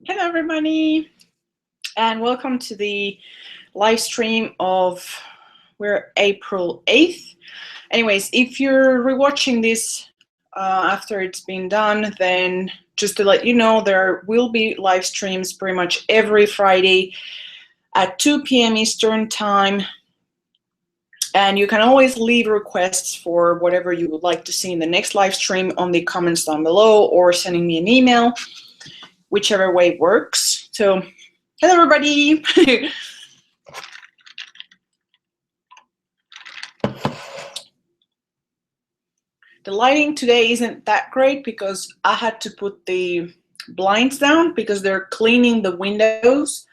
Hello everybody, and welcome to the live stream of April 8th. Anyways, if you're rewatching this after it's been done, then just to let you know, there will be live streams pretty much every Friday at 2 p.m. Eastern time. And you can always leave requests for whatever you would like to see in the next live stream on the comments down below, or sending me an email, whichever way works. So, hello everybody. The lighting today isn't that great because I had to put the blinds down because they're cleaning the windows,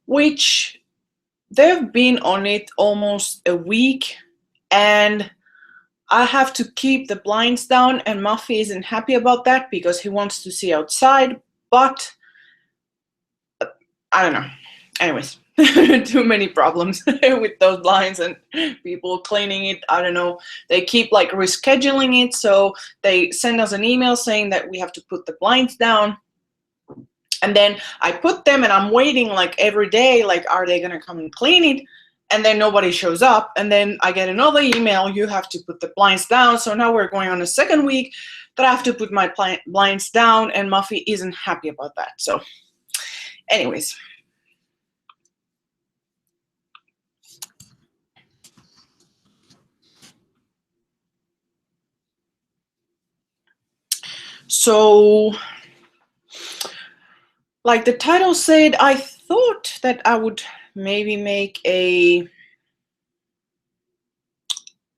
which they've been on it almost a week, and I have to keep the blinds down, and Muffy isn't happy about that because he wants to see outside, but I don't know. Anyways, too many problems with those blinds and people cleaning it. I don't know. They keep like rescheduling it, so they send us an email saying that we have to put the blinds down. And then I put them, and I'm waiting like every day, like, are they gonna come and clean it? And then nobody shows up. And then I get another email, you have to put the blinds down. So now we're going on a second week that I have to put my blinds down, and Muffy isn't happy about that. So anyways. So, like the title said, I thought that I would maybe make a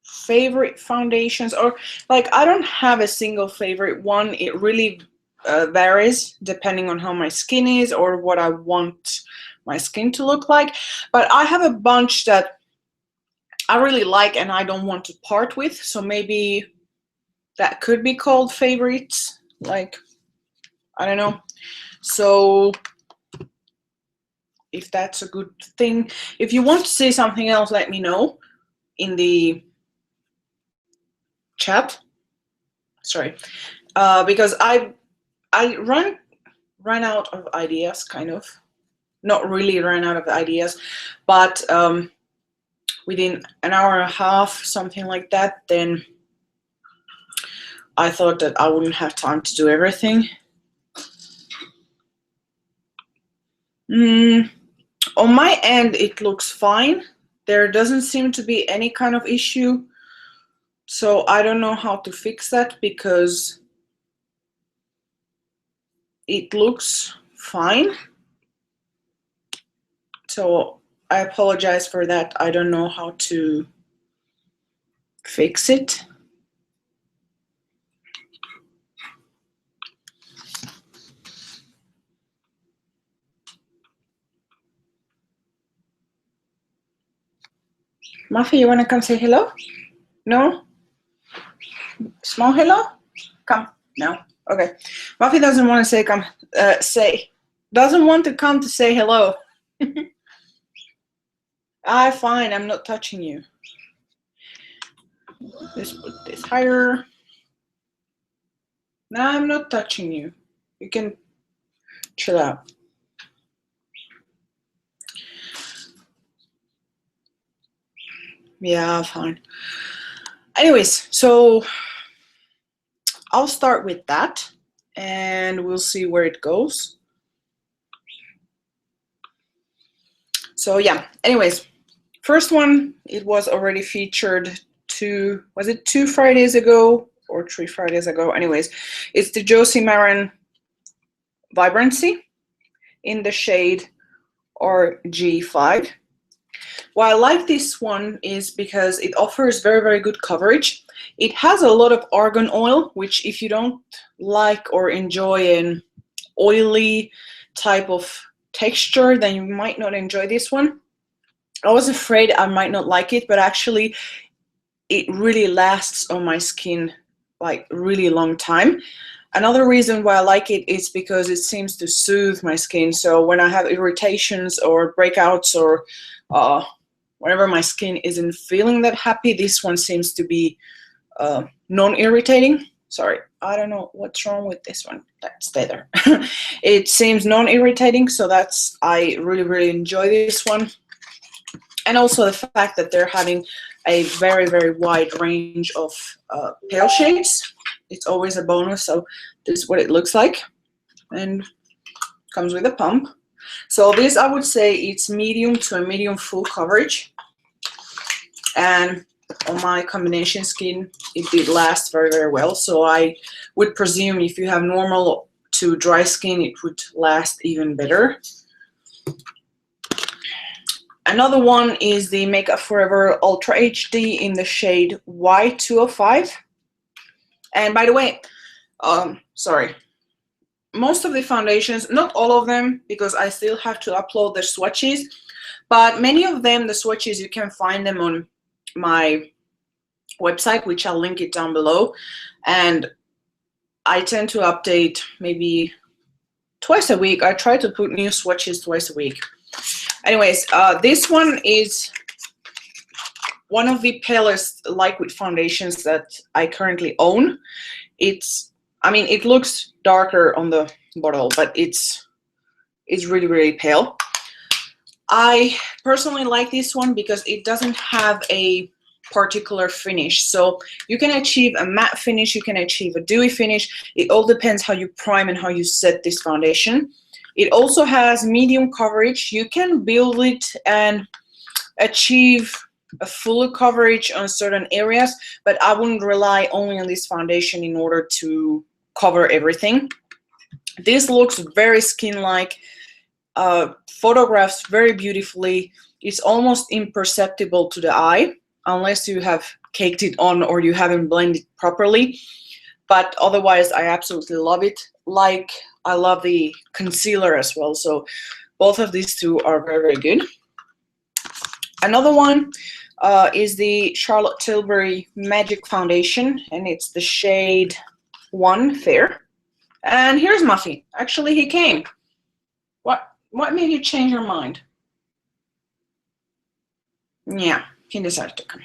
favorite foundations, or like, I don't have a single favorite one. It really varies depending on how my skin is or what I want my skin to look like. But I have a bunch that I really like and I don't want to part with. So maybe that could be called favorites. Like, I don't know. So if that's a good thing, if you want to say something else, let me know in the chat. Sorry, because I ran out of ideas, kind of. Not really ran out of ideas, but within an hour and a half, something like that, then I thought that I wouldn't have time to do everything. On my end, it looks fine. There doesn't seem to be any kind of issue. So I don't know how to fix that because it looks fine. So I apologize for that. I don't know how to fix it. Muffy, you want to come say hello? No? Small hello? Come. No. Okay. Muffy doesn't want to say come. Doesn't want to come to say hello. Fine. I'm not touching you. Let's put this higher. No, I'm not touching you. You can chill out. Yeah, fine. Anyways, so I'll start with that and we'll see where it goes. So yeah, anyways, first one, it was already featured was it 2 Fridays ago or 3 Fridays ago? Anyways, it's the Josie Maran Vibrancy in the shade RG5. Why I like this one is because it offers very, very good coverage. It has a lot of argan oil, which if you don't like or enjoy an oily type of texture, then you might not enjoy this one. I was afraid I might not like it, but actually it really lasts on my skin like really long time. Another reason why I like it is because it seems to soothe my skin. So when I have irritations or breakouts or whenever my skin isn't feeling that happy, this one seems to be non-irritating. Sorry, I don't know what's wrong with this one. Let's stay there. It seems non-irritating, so that's, I really, really enjoy this one. And also the fact that they're having a very, very wide range of pale shades. It's always a bonus. So this is what it looks like, and comes with a pump. So this, I would say it's medium to a medium full coverage. And on my combination skin, it did last very, very well. So I would presume if you have normal to dry skin, it would last even better. Another one is the Makeup Forever Ultra HD in the shade Y205. And by the way, sorry, most of the foundations, not all of them, because I still have to upload the swatches, but many of them, the swatches, you can find them on my website, which I'll link it down below. And I tend to update maybe twice a week. I try to put new swatches twice a week. Anyways, this one is one of the palest liquid foundations that I currently own. It's, I mean, it looks darker on the bottle, but it's really, really pale. I personally like this one because it doesn't have a particular finish. So you can achieve a matte finish, you can achieve a dewy finish. It all depends how you prime and how you set this foundation. It also has medium coverage. You can build it and achieve a fuller coverage on certain areas, but I wouldn't rely only on this foundation in order to cover everything. This looks very skin-like, photographs very beautifully. It's almost imperceptible to the eye unless you have caked it on or you haven't blended properly. But otherwise, I absolutely love it. Like, I love the concealer as well. So both of these two are very, very good. Another one is the Charlotte Tilbury Magic Foundation, and it's the shade 1 Fair. And here's Muffy. Actually, he came. What made you change your mind? Yeah, he decided to come.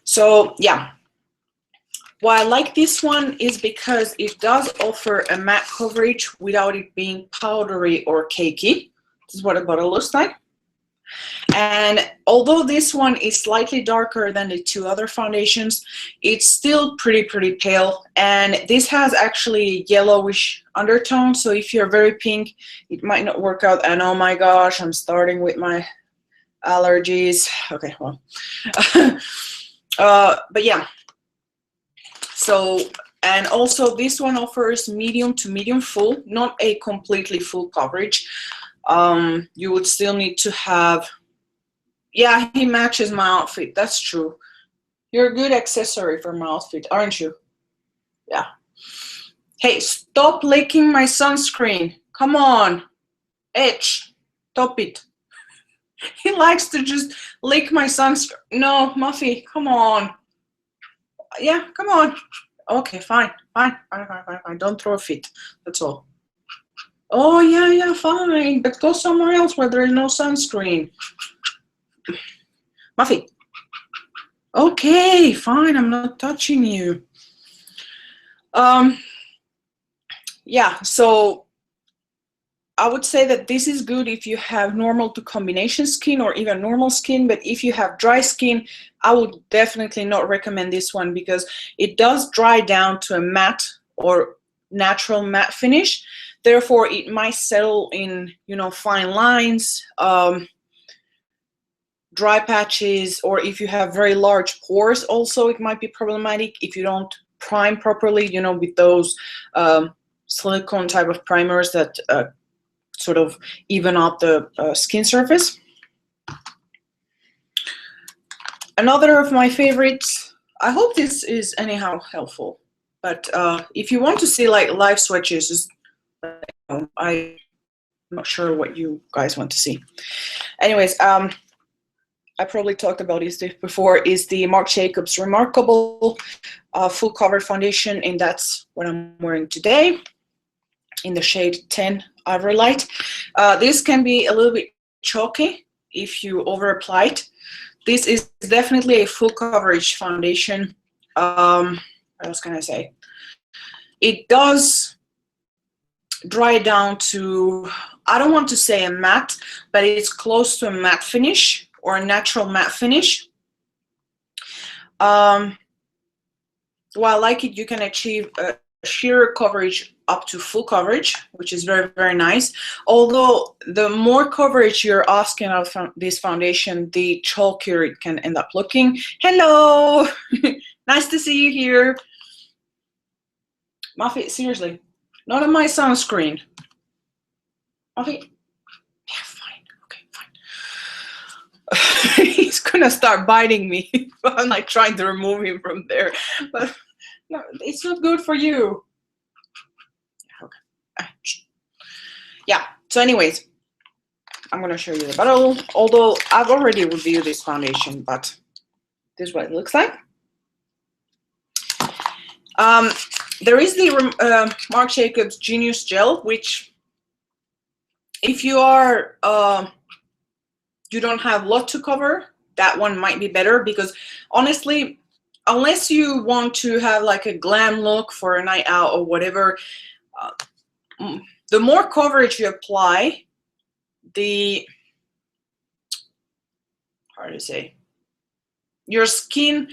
So yeah, why I like this one is because it does offer a matte coverage without it being powdery or cakey. This is what a bottle looks like. And although this one is slightly darker than the two other foundations, it's still pretty pale. And this has actually yellowish undertone. So if you're very pink, it might not work out. And oh my gosh, I'm starting with my allergies. Okay, well, but yeah. So, and also this one offers medium to medium full, not a completely full coverage. You would still need to have, yeah, he matches my outfit. That's true. You're a good accessory for my outfit, aren't you? Yeah. Hey, stop licking my sunscreen. Come on. Itch. Stop it. He likes to just lick my sunscreen. No, Muffy, come on. Yeah, come on. Okay, fine. Don't throw a fit. That's all. Oh, yeah, fine. But go somewhere else where there is no sunscreen. Muffy. Okay, fine. I'm not touching you. Yeah, so I would say that this is good if you have normal to combination skin or even normal skin, but if you have dry skin, I would definitely not recommend this one because it does dry down to a matte or natural matte finish. Therefore, it might settle in, you know, fine lines, dry patches, or if you have very large pores also, it might be problematic if you don't prime properly, you know, with those silicone type of primers that sort of even out the skin surface. Another of my favorites, I hope this is anyhow helpful, but if you want to see like live swatches, just, I'm not sure what you guys want to see. Anyways, I probably talked about this before, is the Marc Jacobs Remarkable Full Cover Foundation, and that's what I'm wearing today in the shade 10 Ivory Light. This can be a little bit chalky if you over apply it. This is definitely a full coverage foundation. What else can I say? It does dry down to, I don't want to say a matte, but it's close to a matte finish or a natural matte finish. While I like it, you can achieve a sheer coverage up to full coverage, which is very, very nice. Although the more coverage you're asking of this foundation, the chalkier it can end up looking. Hello! Nice to see you here. Muffy, seriously, not on my sunscreen. Muffy, yeah, fine, okay, fine. He's gonna start biting me. I'm like trying to remove him from there, but no, it's not good for you. Okay. Yeah, so anyways, I'm gonna show you the bottle, although I've already reviewed this foundation, but this is what it looks like. There is the Marc Jacobs Genius Gel, which if you are you don't have a lot to cover, that one might be better, because honestly, unless you want to have like a glam look for a night out or whatever, the more coverage you apply, the, hard to say, your skin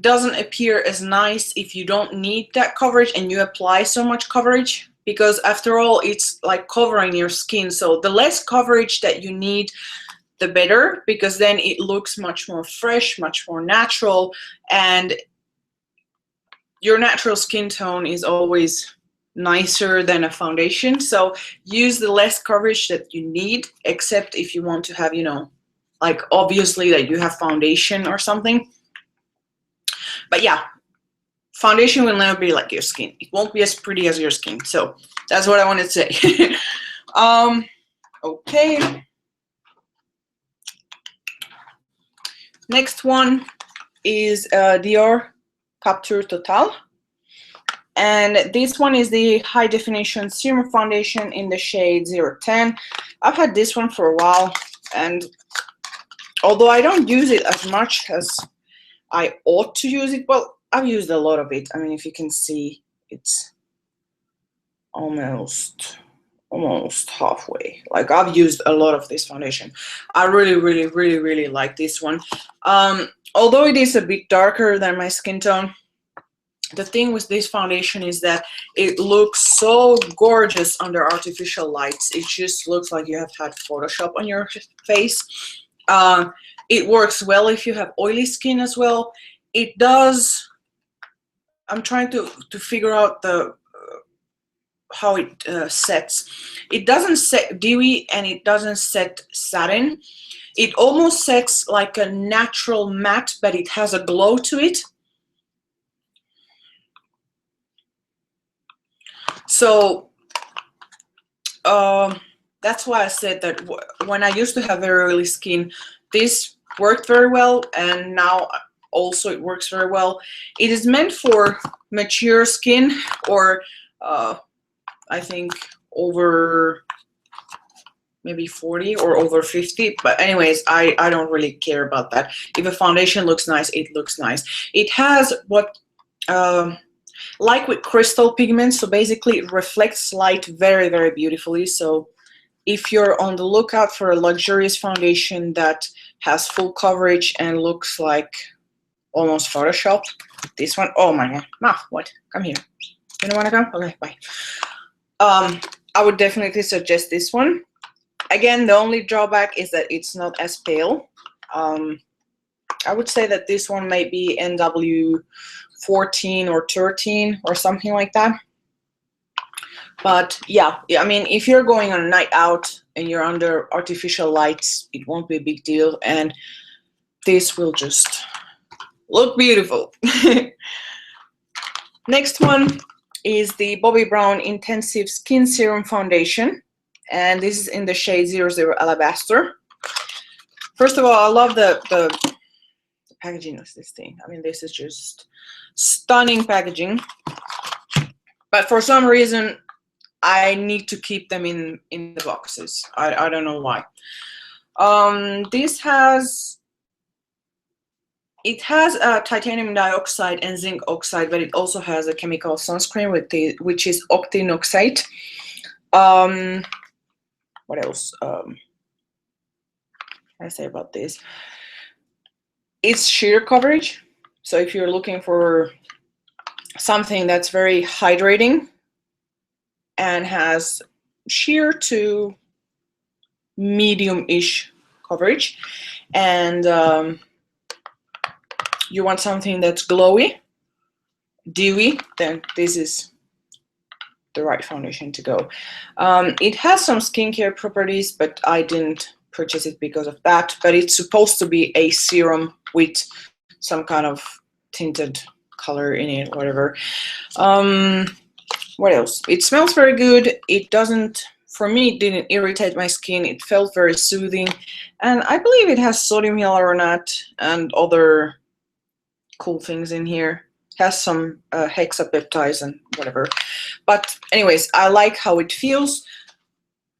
doesn't appear as nice if you don't need that coverage and you apply so much coverage, because after all, it's like covering your skin. So the less coverage that you need, the better, because then it looks much more fresh, much more natural, and your natural skin tone is always nicer than a foundation. So use the less coverage that you need, except if you want to have, you know, like obviously that you have foundation or something. But yeah, foundation will never be like your skin. It won't be as pretty as your skin. So that's what I wanted to say. Okay. Next one is Dior Capture Total. And this one is the high definition serum foundation in the shade 010. I've had this one for a while, and although I don't use it as much as I ought to use it, well, I've used a lot of it. I mean, if you can see, it's almost halfway. Like, I've used a lot of this foundation. I really like this one. Although it is a bit darker than my skin tone, the thing with this foundation is that it looks so gorgeous under artificial lights. It just looks like you have had Photoshop on your face. It works well if you have oily skin as well. It does, I'm trying to figure out the how it sets. It doesn't set dewy and it doesn't set satin. It almost sets like a natural matte, but it has a glow to it. So that's why I said that when I used to have very oily skin, this worked very well, and now also it works very well. It is meant for mature skin, or I think over maybe 40 or over 50, but anyways, I don't really care about that. If a foundation looks nice, it looks nice. It has what like with crystal pigments, so basically it reflects light very beautifully. So if you're on the lookout for a luxurious foundation that has full coverage and looks like almost photoshopped, this one, oh my god, Ma, what? Come here. You don't want to come? Okay, bye. I would definitely suggest this one. Again, the only drawback is that it's not as pale. I would say that this one might be NW 14 or 13 or something like that. But yeah, I mean, if you're going on a night out and you're under artificial lights, it won't be a big deal, and this will just look beautiful. Next one is the Bobbi Brown Intensive Skin Serum Foundation, and this is in the shade 00 Alabaster. First of all, I love the packaging of this thing. I mean, this is just stunning packaging, but for some reason I need to keep them in the boxes. I don't know why. This has it has titanium dioxide and zinc oxide, but it also has a chemical sunscreen which is octinoxate. What else can I say about this? It's sheer coverage. So if you're looking for something that's very hydrating and has sheer to medium-ish coverage, and you want something that's glowy, dewy, then this is the right foundation to go. It has some skincare properties, but I didn't purchase it because of that. But it's supposed to be a serum with some kind of tinted color in it, whatever. What else? It smells very good. It doesn't, for me, it didn't irritate my skin. It felt very soothing. And I believe it has sodium hyaluronate and other cool things in here. It has some hexapeptides and whatever. But anyways, I like how it feels.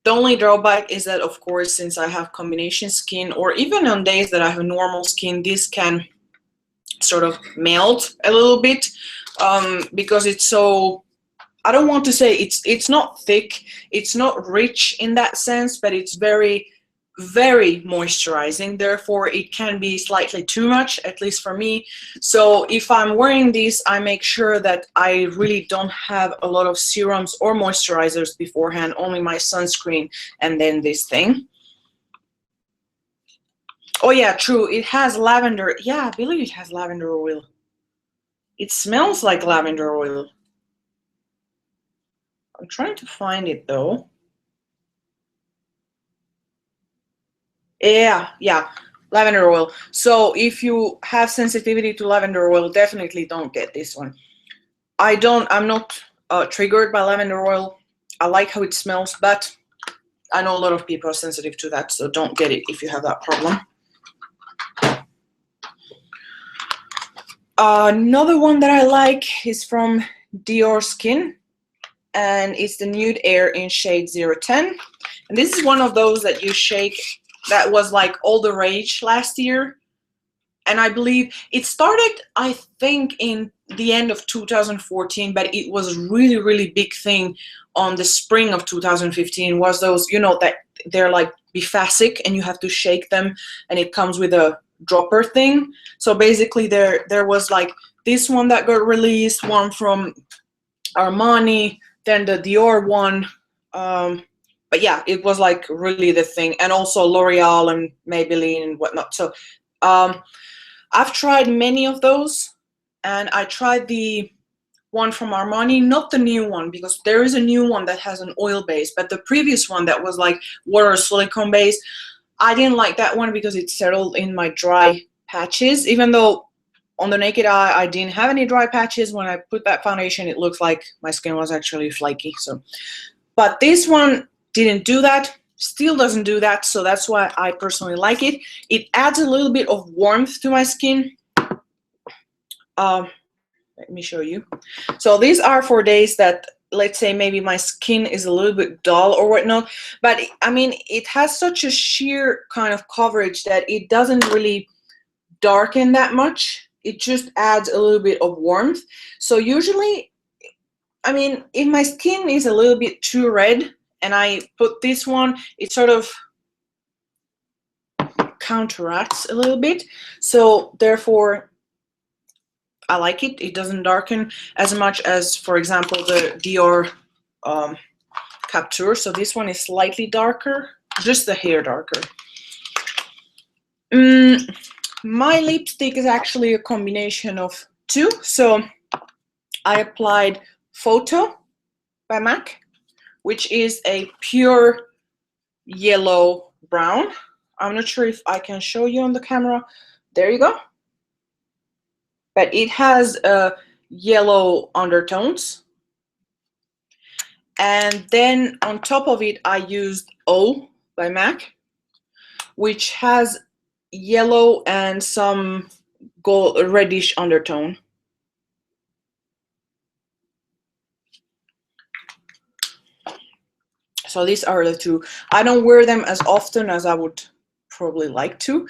The only drawback is that, of course, since I have combination skin, or even on days that I have normal skin, this can sort of melt a little bit because it's so, I don't want to say it's not thick, it's not rich in that sense, but it's very, very moisturizing. Therefore, it can be slightly too much, at least for me. So if I'm wearing this, I make sure that I really don't have a lot of serums or moisturizers beforehand, only my sunscreen and then this thing. Oh yeah, true, it has lavender. Yeah, I believe it has lavender oil. It smells like lavender oil. I'm trying to find it though. Yeah, lavender oil. So if you have sensitivity to lavender oil, definitely don't get this one. I'm not triggered by lavender oil. I like how it smells, but I know a lot of people are sensitive to that, so don't get it if you have that problem. Another one that I like is from Dior Skin, and it's the Nude Air in shade 010. And this is one of those that you shake, that was like all the rage last year. And I believe it started, I think, in the end of 2014, but it was really, really big thing on the spring of 2015, was those, you know, that they're like biphasic and you have to shake them and it comes with a dropper thing. So basically there was like this one that got released, one from Armani, then the Dior one. But yeah, it was like really the thing. And also L'Oreal and Maybelline and whatnot. So I've tried many of those, and I tried the one from Armani, not the new one, because there is a new one that has an oil base, but the previous one that was like water silicone base, I didn't like that one because it settled in my dry patches. Even though on the naked eye I didn't have any dry patches, when I put that foundation it looked like my skin was actually flaky. So, but this one didn't do that, still doesn't do that, so that's why I personally like it. It adds a little bit of warmth to my skin. Let me show you. So these are for days that, let's say, maybe my skin is a little bit dull or whatnot, but I mean, it has such a sheer kind of coverage that it doesn't really darken that much. It just adds a little bit of warmth. So usually, I mean, if my skin is a little bit too red and I put this one, it sort of counteracts a little bit. So therefore, I like it. It doesn't darken as much as, for example, the Dior Capture. So this one is slightly darker, just the hair darker. My lipstick is actually a combination of two. So I applied Photo by MAC, which is a pure yellow brown. I'm not sure if I can show you on the camera. There you go. But it has yellow undertones. And then on top of it, I used O by MAC, which has yellow and some gold, reddish undertone. So these are the two. I don't wear them as often as I would probably like to,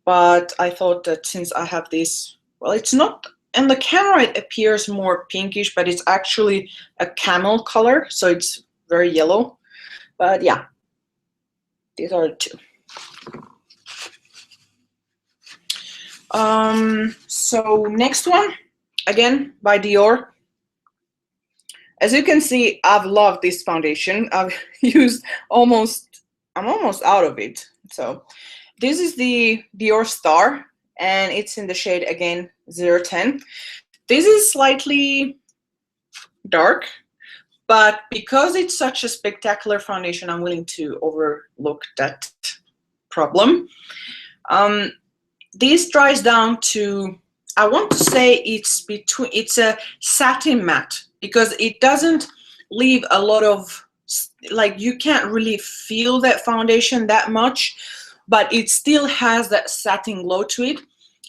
but I thought that since I have this, well, it's not, in the camera it appears more pinkish, but it's actually a camel color, so it's very yellow. But yeah, these are the two. So next one, again by Dior. As you can see, I've loved this foundation. I've used I'm almost out of it. So this is the Dior Star, and it's in the shade, again, 010. This is slightly dark, but because it's such a spectacular foundation, I'm willing to overlook that problem. This dries down to, I want to say it's a satin matte, because it doesn't leave a lot of, like, you can't really feel that foundation that much, but it still has that satin glow to it.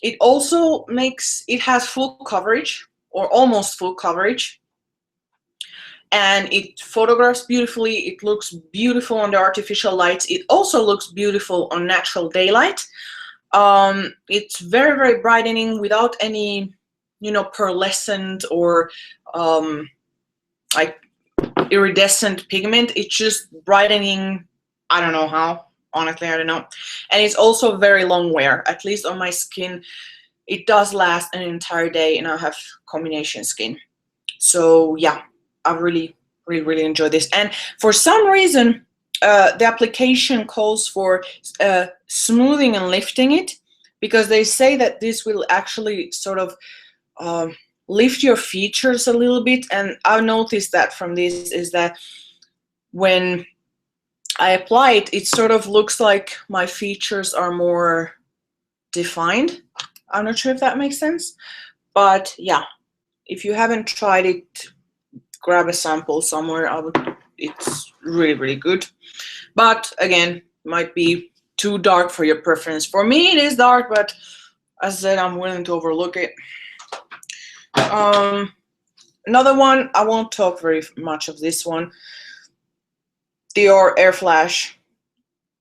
It also has full coverage, or almost full coverage, and it photographs beautifully. It looks beautiful under artificial lights. It also looks beautiful on natural daylight. It's very, very brightening without any, you know, pearlescent or like iridescent pigment. It's just brightening. I don't know how, honestly, I don't know. And it's also very long wear, at least on my skin. It does last an entire day, and I have combination skin. So yeah, I really, really, really enjoy this. And for some reason, the application calls for smoothing and lifting it, because they say that this will actually sort of lift your features a little bit. And I've noticed that from this is that when I apply it, it sort of looks like my features are more defined. I'm not sure if that makes sense, but yeah, if you haven't tried it, grab a sample somewhere. It's really, really good. But again, might be too dark for your preference. For me, it is dark, but as I said, I'm willing to overlook it. Another one, I won't talk very much of this one. Dior Air Flash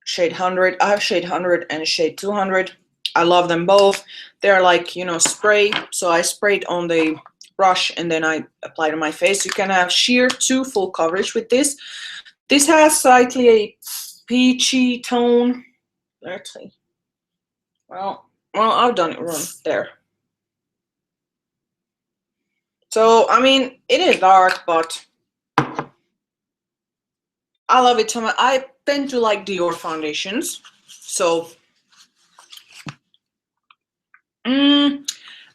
shade 100. I have shade 100 and shade 200. I love them both. They're like, you know, spray. So I sprayed on the brush and then I apply it on my face. You can have sheer to full coverage with this. This has slightly a peachy tone. Let's see. Well, I've done it wrong there. So, I mean, it is dark, but I love it so much. I tend to like Dior foundations. So,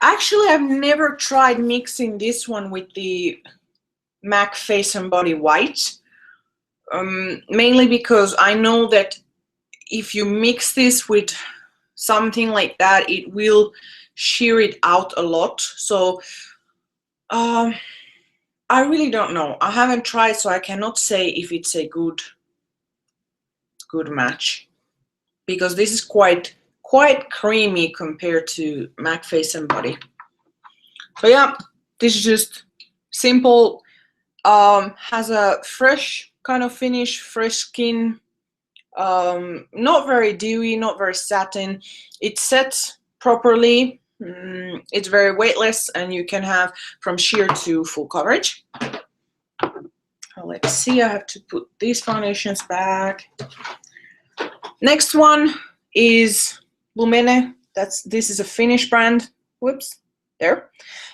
actually, I've never tried mixing this one with the MAC Face and Body White. Mainly because I know that if you mix this with something like that, it will sheer it out a lot. So I really don't know. I haven't tried, so I cannot say if it's a good match, because this is quite creamy compared to MAC Face and Body. So yeah, this is just simple. Has a fresh kind of finish, fresh skin. Not very dewy, not very satin. It sets properly. It's very weightless, and you can have from sheer to full coverage. Let's see, I have to put these foundations back. Next one is Lumene. This is a Finnish brand. Whoops, there.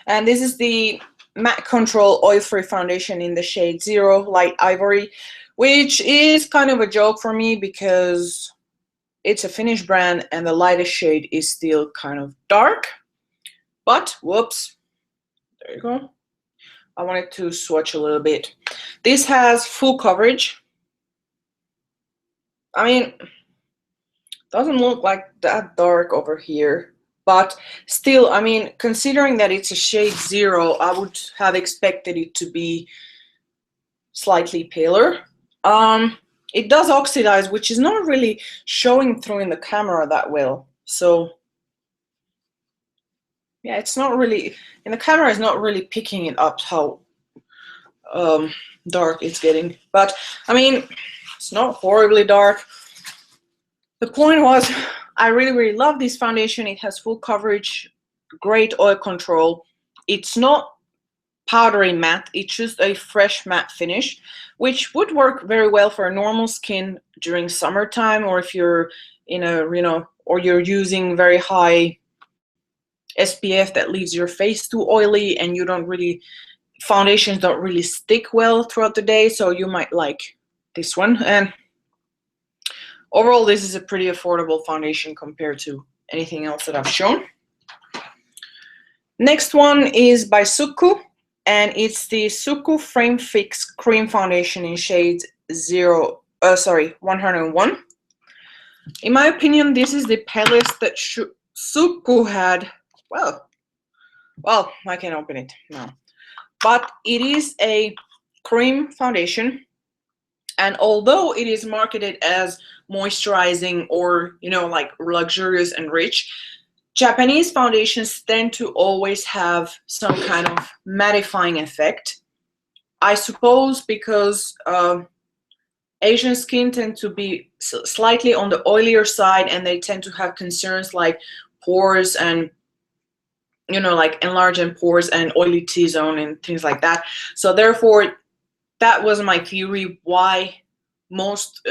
And this is the Matte Control Oil-Free Foundation in the shade 0 Light Ivory, which is kind of a joke for me because it's a Finnish brand and the lightest shade is still kind of dark. But whoops, there you go. I wanted to swatch a little bit. This has full coverage. I mean, doesn't look like that dark over here, but still, I mean, considering that it's a shade 0, I would have expected it to be slightly paler. It does oxidize, which is not really showing through in the camera that well. So yeah, it's not really, in the camera, it's not really picking it up how dark it's getting. But I mean, it's not horribly dark. The point was, I really, really love this foundation. It has full coverage, great oil control. It's not powdery matte, it's just a fresh matte finish, which would work very well for a normal skin during summertime, or if you're in a, or you're using very high SPF that leaves your face too oily and you don't really, foundations don't really stick well throughout the day, so you might like this one. And overall, this is a pretty affordable foundation compared to anything else that I've shown. Next one is by Suku, and it's the Suku Frame Fix Cream Foundation in shade 101. In my opinion, this is the palette that Suku had. Well, I can open it now. But it is a cream foundation, and although it is marketed as moisturizing or, like luxurious and rich, Japanese foundations tend to always have some kind of mattifying effect. I suppose because Asian skin tend to be slightly on the oilier side, and they tend to have concerns like pores and, like enlarged pores and oily T-zone and things like that. So therefore, that was my theory why most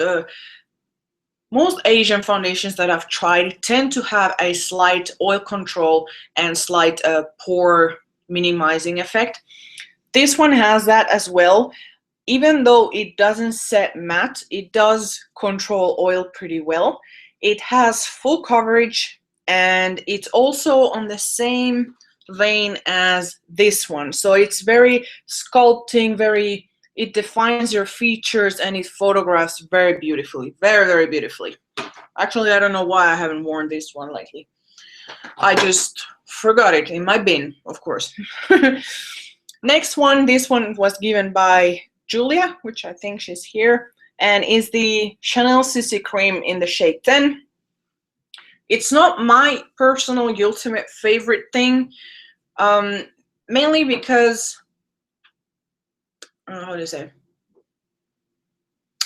Asian foundations that I've tried tend to have a slight oil control and slight pore minimizing effect. This one has that as well. Even though it doesn't set matte, it does control oil pretty well. It has full coverage, and it's also on the same vein as this one. So it's very sculpting, it defines your features, and it photographs very beautifully, very, very beautifully. Actually, I don't know why I haven't worn this one lately. I just forgot it in my bin, of course. Next one, this one was given by Julia, which I think she's here, and is the Chanel CC Cream in the shade 10. It's not my personal ultimate favorite thing, mainly because, how do you say,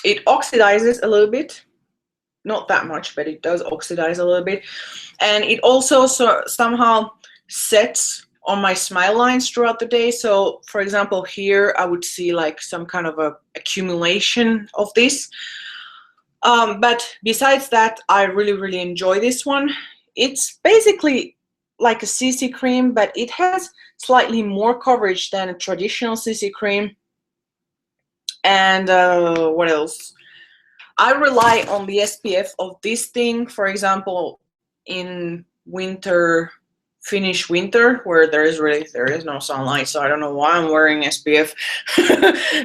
it oxidizes a little bit. Not that much, but it does oxidize a little bit. And it also somehow sets on my smile lines throughout the day. So for example, here I would see like some kind of a accumulation of this. But besides that, I really, really enjoy this one. It's basically like a CC cream, but it has slightly more coverage than a traditional CC cream. And what else? I rely on the SPF of this thing, for example, in winter, Finnish winter, where there is no sunlight, so I don't know why I'm wearing SPF.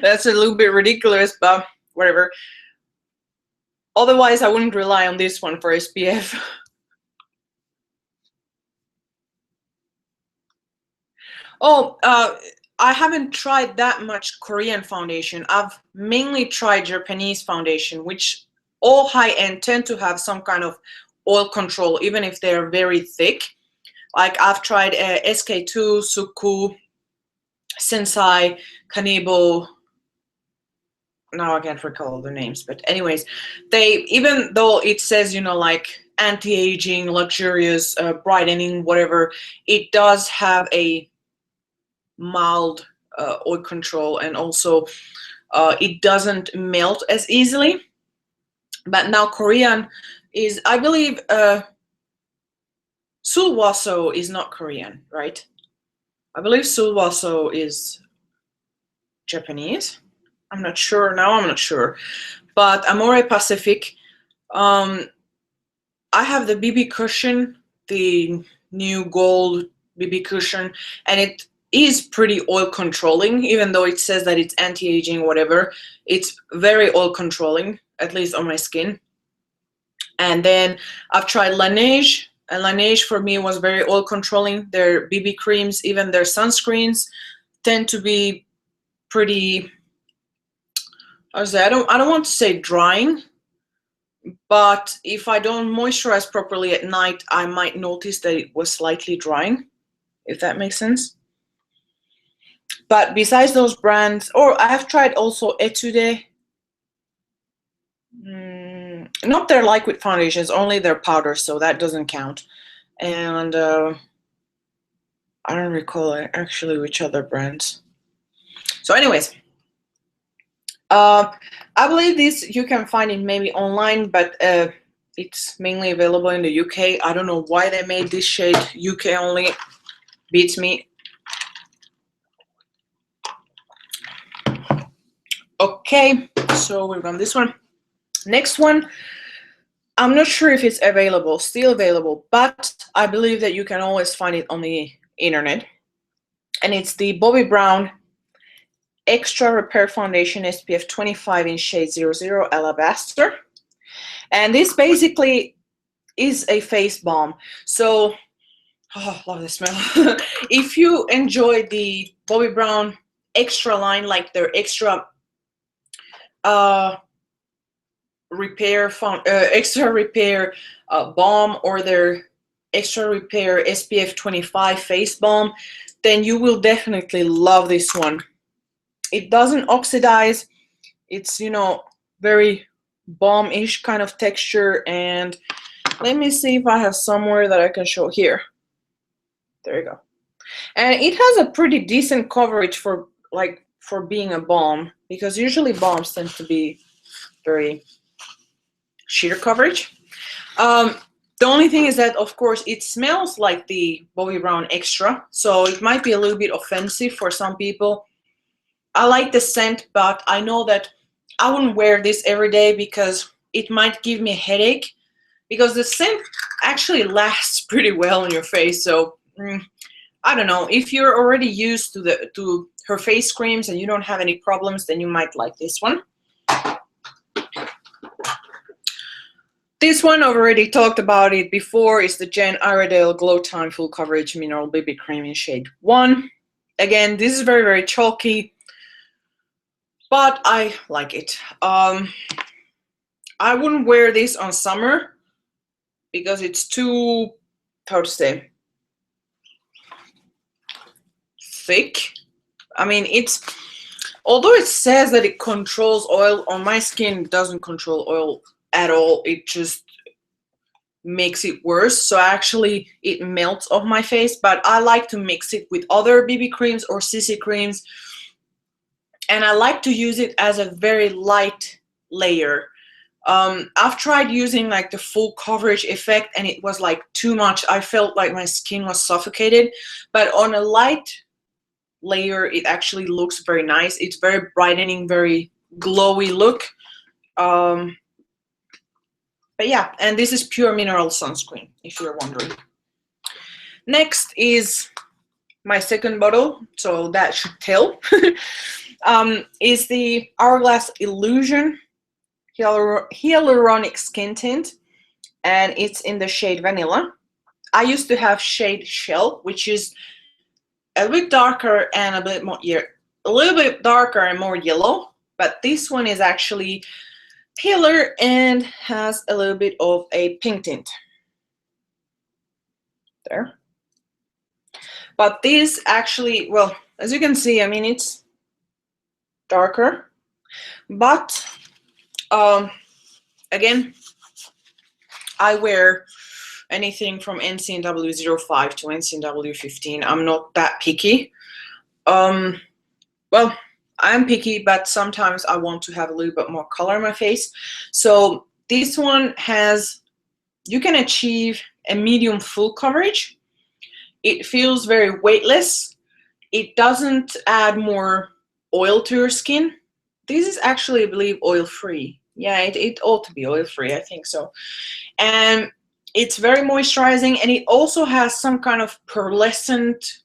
That's a little bit ridiculous, but whatever. Otherwise, I wouldn't rely on this one for SPF. Oh, I haven't tried that much Korean foundation. I've mainly tried Japanese foundation, which all high-end tend to have some kind of oil control, even if they're very thick. Like I've tried SK2, Suku, Sensai, Kanebo. Now I can't recall the names, but anyways, even though it says, like anti-aging, luxurious, brightening, whatever, it does have a mild oil control, and also it doesn't melt as easily. But now Korean is, I believe, Sulwaso is not Korean, right? I believe Sulwaso is Japanese. I'm not sure now. I'm not sure, but Amore Pacific. I have the BB cushion, the new gold BB cushion, and it is pretty oil controlling, even though it says that it's anti-aging, whatever. It's very oil controlling, at least on my skin. And then I've tried Laneige, and Laneige for me was very oil controlling. Their BB creams, even their sunscreens, tend to be pretty, I don't want to say drying, but if I don't moisturize properly at night, I might notice that it was slightly drying, if that makes sense. But besides those brands, or I have tried also Etude. not their liquid foundations, only their powders, so that doesn't count. And I don't recall actually which other brands. So anyways, I believe this you can find it maybe online, but it's mainly available in the UK. I don't know why they made this shade UK only. Beats me. Okay, so we've done this one. Next one, I'm not sure if it's available, still available, but I believe that you can always find it on the internet. And it's the Bobbi Brown Extra Repair Foundation SPF 25 in shade 00 Alabaster. And this basically is a face balm. So, oh, love the smell. If you enjoy the Bobbi Brown Extra line, like their Extra Extra Repair balm, or their Extra Repair SPF 25 face balm, then you will definitely love this one. It doesn't oxidize. It's, you know, very balm-ish kind of texture. And let me see if I have somewhere that I can show here. There you go. And it has a pretty decent coverage for being a balm, because usually balms tend to be very sheer coverage. The only thing is that, of course, it smells like the Bobbi Brown Extra, so it might be a little bit offensive for some people. I like the scent, but I know that I wouldn't wear this every day because it might give me a headache, because the scent actually lasts pretty well on your face. So I don't know, if you're already used to her face creams and you don't have any problems, then you might like this one. This one, I've already talked about it before, is the Jen Iredale Glow Time Full Coverage Mineral BB Cream in shade 1. Again, this is very, very chalky, but I like it. I wouldn't wear this on summer because it's too, how to say, thick. I mean, although it says that it controls oil, on my skin it doesn't control oil at all. It just makes it worse. So actually it melts off my face, but I like to mix it with other BB creams or CC creams, and I like to use it as a very light layer. I've tried using like the full coverage effect and it was like too much. I felt like my skin was suffocated, but on a light layer it actually looks very nice. It's very brightening, very glowy look. But yeah, and this is pure mineral sunscreen, if you're wondering. Next is my second bottle, so that should tell. Is the Hourglass Illusion Hyaluronic Skin Tint, and it's in the shade Vanilla. I used to have shade Shell, which is a bit darker and a little bit darker and more yellow, but this one is actually paler and has a little bit of a pink tint there. But this actually, well, as you can see, I mean, it's darker, but again, I wear anything from NCNW 05 to NCNW 15. I'm not that picky. Well, I'm picky, but sometimes I want to have a little bit more color in my face. So this one has, you can achieve a medium full coverage. It feels very weightless. It doesn't add more oil to your skin. This is actually, I believe, oil-free. Yeah, it ought to be oil-free, I think so. And it's very moisturizing, and it also has some kind of pearlescent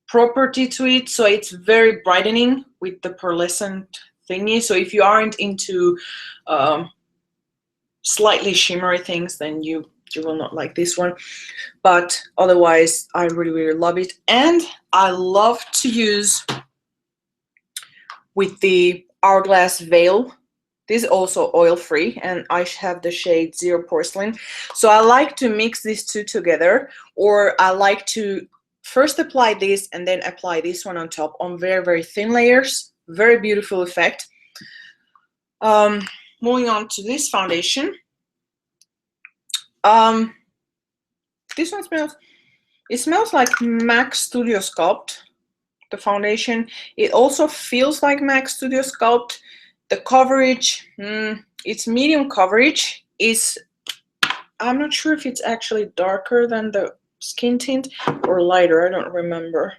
property to it, so it's very brightening with the pearlescent thingy. So if you aren't into slightly shimmery things, then you will not like this one. But otherwise, I really, really love it. And I love to use with the Hourglass Veil. This is also oil-free, and I have the shade Zero Porcelain. So I like to mix these two together, or I like to first apply this and then apply this one on top on very, very thin layers. Very beautiful effect. Moving on to this foundation. This one smells like MAC Studio Sculpt, the foundation. It also feels like MAC Studio Sculpt. The coverage, it's medium coverage. I'm not sure if it's actually darker than the skin tint or lighter, I don't remember.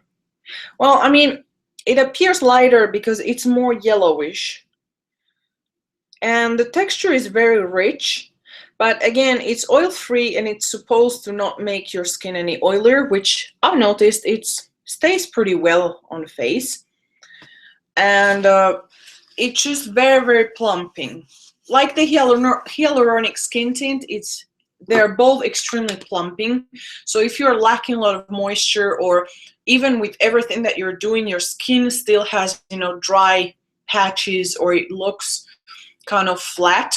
Well, I mean, it appears lighter because it's more yellowish. And the texture is very rich, but again, it's oil-free and it's supposed to not make your skin any oilier, which I've noticed it stays pretty well on the face. And it's just very, very plumping. Like the hyaluronic skin tint, they're both extremely plumping. So if you're lacking a lot of moisture, or even with everything that you're doing, your skin still has, you know, dry patches, or it looks kind of flat,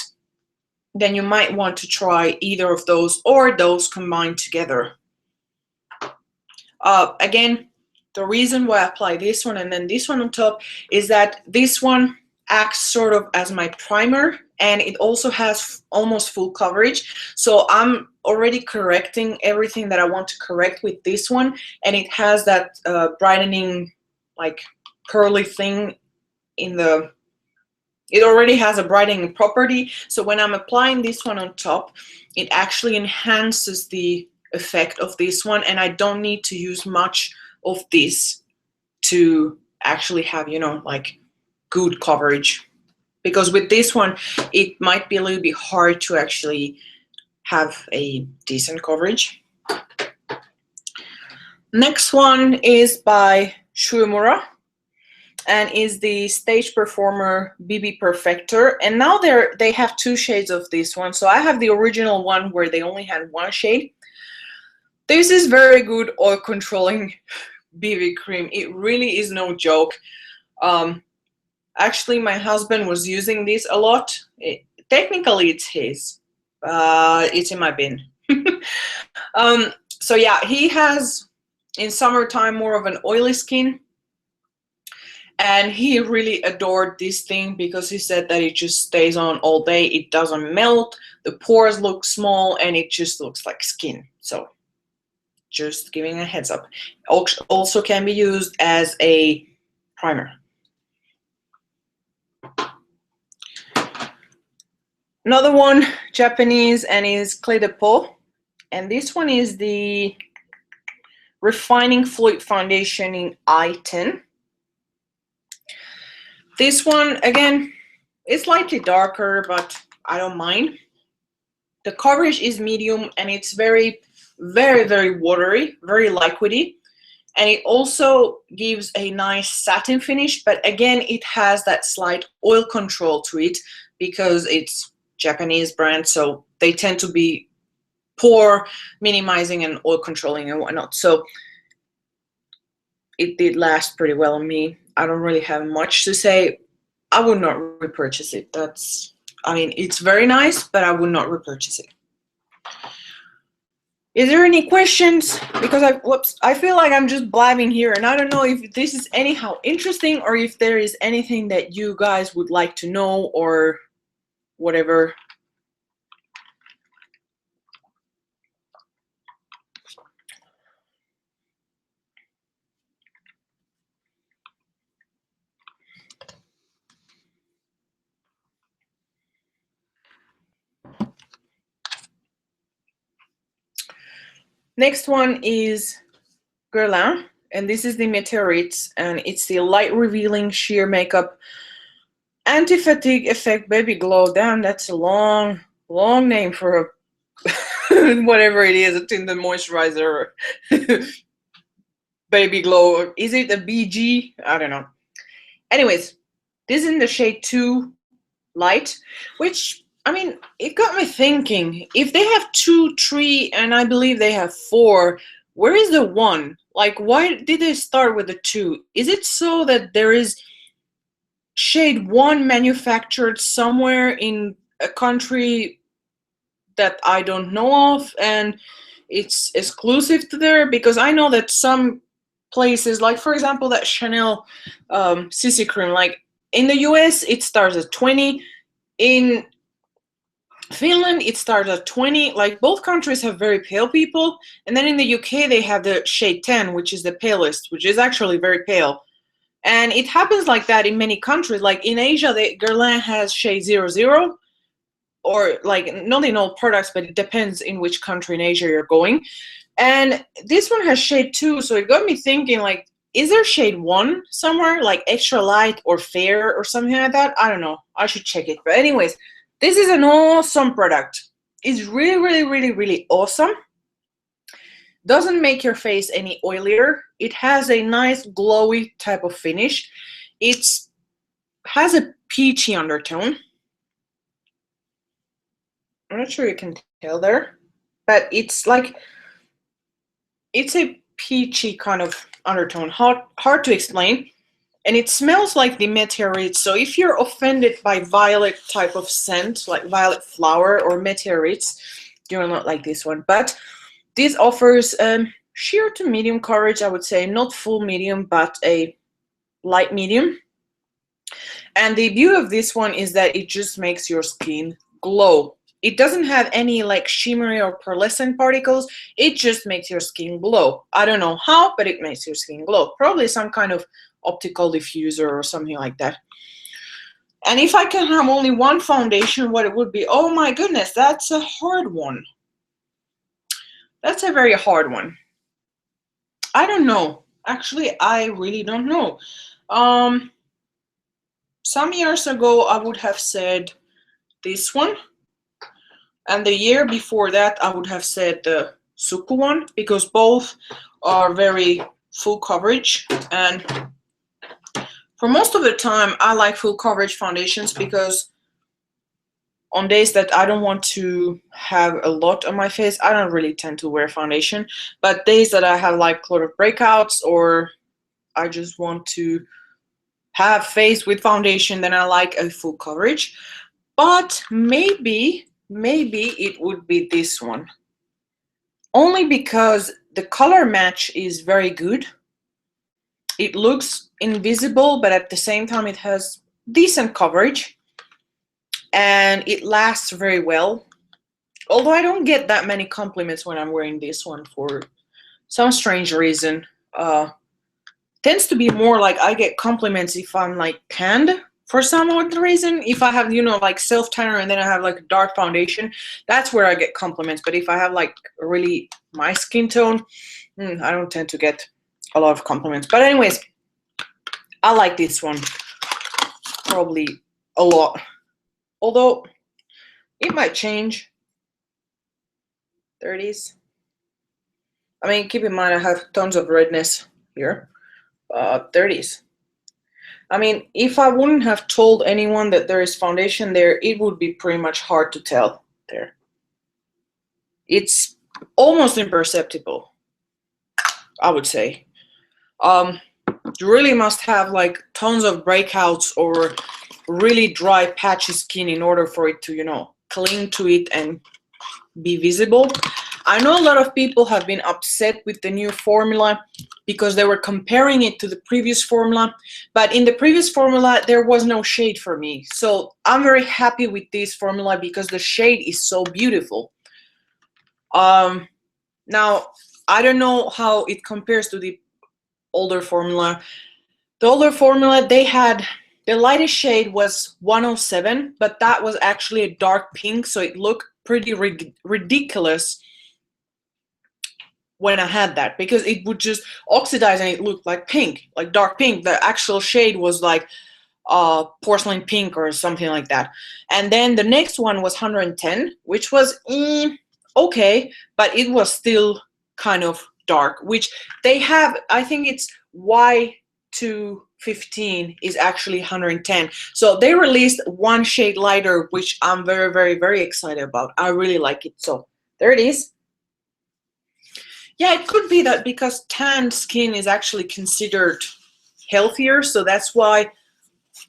then you might want to try either of those or those combined together. Again, the reason why I apply this one and then this one on top is that this one acts sort of as my primer, and it also has almost full coverage. So I'm already correcting everything that I want to correct with this one, and it has that brightening, like, curly thing in the... It already has a brightening property, so when I'm applying this one on top, it actually enhances the effect of this one, and I don't need to use much of this to actually have, you know, like, good coverage. Because with this one, it might be a little bit hard to actually have a decent coverage. Next one is by Shuemura, and is the Stage Performer BB Perfector. And now they have two shades of this one. So I have the original one where they only had one shade. This is very good oil controlling BB cream. It really is no joke. Actually, my husband was using this a lot. Technically, it's his. It's in my bin. So yeah, he has, in summertime, more of an oily skin. And he really adored this thing because he said that it just stays on all day. It doesn't melt, the pores look small, and it just looks like skin. So just giving a heads up. Also can be used as a primer. Another one, Japanese, and is Clé de Peau. And this one is the Refining Fluid Foundation in I-10. This one, again, is slightly darker, but I don't mind. The coverage is medium, and it's very, very, very watery, very liquidy. And it also gives a nice satin finish, but again, it has that slight oil control to it because it's Japanese brand, so they tend to be pore minimizing and oil controlling and whatnot. So it did last pretty well on me. I don't really have much to say. I would not repurchase it. I mean, it's very nice, but I would not repurchase it. Is there any questions? Because I feel like I'm just blabbing here, and I don't know if this is anyhow interesting or if there is anything that you guys would like to know or whatever. Next one is Guerlain, and this is the Meteorites, and it's the Light Revealing Sheer Makeup Anti-Fatigue Effect Baby Glow. Damn, that's a long name for a whatever it is, a tinted moisturizer. Baby Glow. Is it a BG? I don't know. Anyways, this is in the shade 2 Light, which, I mean, it got me thinking, if they have 2, 3, and I believe they have 4, where is the 1? Like, why did they start with the 2? Is it so that there is shade 1 manufactured somewhere in a country that I don't know of, and it's exclusive to there? Because I know that some places, like for example that Chanel CC cream, like in the US it starts at 20, in Finland, it starts at 20. Like, both countries have very pale people, and then in the UK they have the shade 10, which is the palest, which is actually very pale. And it happens like that in many countries. Like in Asia, Guerlain has shade 00, or like not in all products, but it depends in which country in Asia you're going. And this one has shade 2, so it got me thinking, like, is there shade 1 somewhere, like extra light or fair or something like that? I don't know. I should check it. But anyways, this is an awesome product. It's really, really, really, really awesome. Doesn't make your face any oilier. It has a nice glowy type of finish. It has a peachy undertone. I'm not sure you can tell there, but it's like, it's a peachy kind of undertone, hard to explain. And it smells like the meteorites. So if you're offended by violet type of scent, like violet flower or meteorites, you'll not like this one. But this offers sheer to medium coverage, I would say. Not full medium, but a light medium. And the beauty of this one is that it just makes your skin glow. It doesn't have any like shimmery or pearlescent particles. It just makes your skin glow. I don't know how, but it makes your skin glow. Probably some kind of optical diffuser or something like that. And if I can have only one foundation, what it would be? Oh my goodness, that's a hard one. That's a very hard one. I don't know. Actually, I really don't know. Some years ago, I would have said this one. And the year before that, I would have said the Suku one, because both are very full coverage. And for most of the time, I like full coverage foundations, because on days that I don't want to have a lot on my face, I don't really tend to wear foundation. But days that I have like a lot of breakouts, or I just want to have face with foundation, then I like a full coverage. But maybe it would be this one. Only because the color match is very good. It looks invisible, but at the same time it has decent coverage. And it lasts very well. Although I don't get that many compliments when I'm wearing this one for some strange reason. Tends to be more like I get compliments if I'm like tanned for some odd reason. If I have, you know, like self tanner and then I have like a dark foundation, that's where I get compliments. But if I have like really my skin tone, I don't tend to get a lot of compliments. But anyways, I like this one probably a lot. Although it might change. 30s. I mean, keep in mind I have tons of redness here. 30s. I mean, if I wouldn't have told anyone that there is foundation there, it would be pretty much hard to tell there. It's almost imperceptible, I would say. You really must have like tons of breakouts or really dry patchy skin in order for it to, you know, cling to it and be visible. I know a lot of people have been upset with the new formula because they were comparing it to the previous formula, but in the previous formula there was no shade for me. So I'm very happy with this formula because the shade is so beautiful. Now I don't know how it compares to the older formula. The older formula, they had the lightest shade was 107, but that was actually a dark pink, so it looked pretty ridiculous when I had that, because it would just oxidize and it looked like pink, like dark pink. The actual shade was like porcelain pink or something like that. And then the next one was 110, which was okay, but it was still kind of dark, which they have, I think it's Y215 is actually 110. So they released one shade lighter, which I'm very, very, very excited about. I really like it. So there it is. Yeah, it could be that because tanned skin is actually considered healthier, so that's why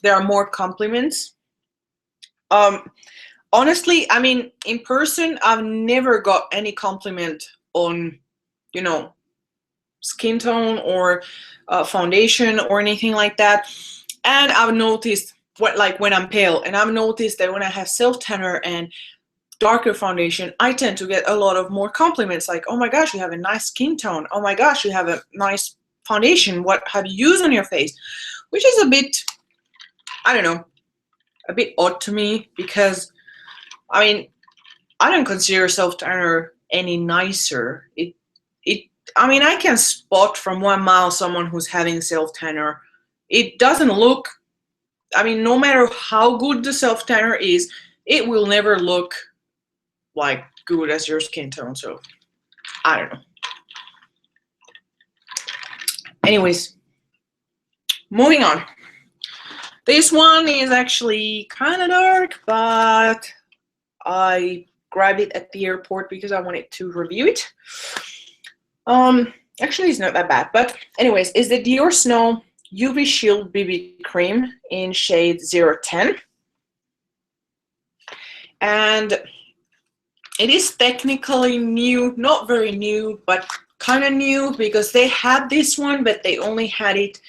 there are more compliments. Honestly, I mean, in person, I've never got any compliment on, you know, skin tone or foundation or anything like that. And I've noticed what, like when I'm pale, and I've noticed that when I have self tanner and darker foundation, I tend to get a lot of more compliments like, oh my gosh, you have a nice skin tone. Oh my gosh, you have a nice foundation. What have you used on your face? Which is a bit, I don't know, a bit odd to me, because I mean, I don't consider self-tanner any nicer. I mean, I can spot from 1 mile someone who's having self-tanner. It doesn't look, I mean, no matter how good the self-tanner is, it will never look like good as your skin tone. So I don't know. Anyways, moving on. This one is actually kind of dark, but I grabbed it at the airport because I wanted to review it. Actually, it's not that bad, but anyways, it's the Dior Snow UV Shield BB Cream in shade 010. And it is technically new, not very new, but kind of new, because they had this one, but they only had it,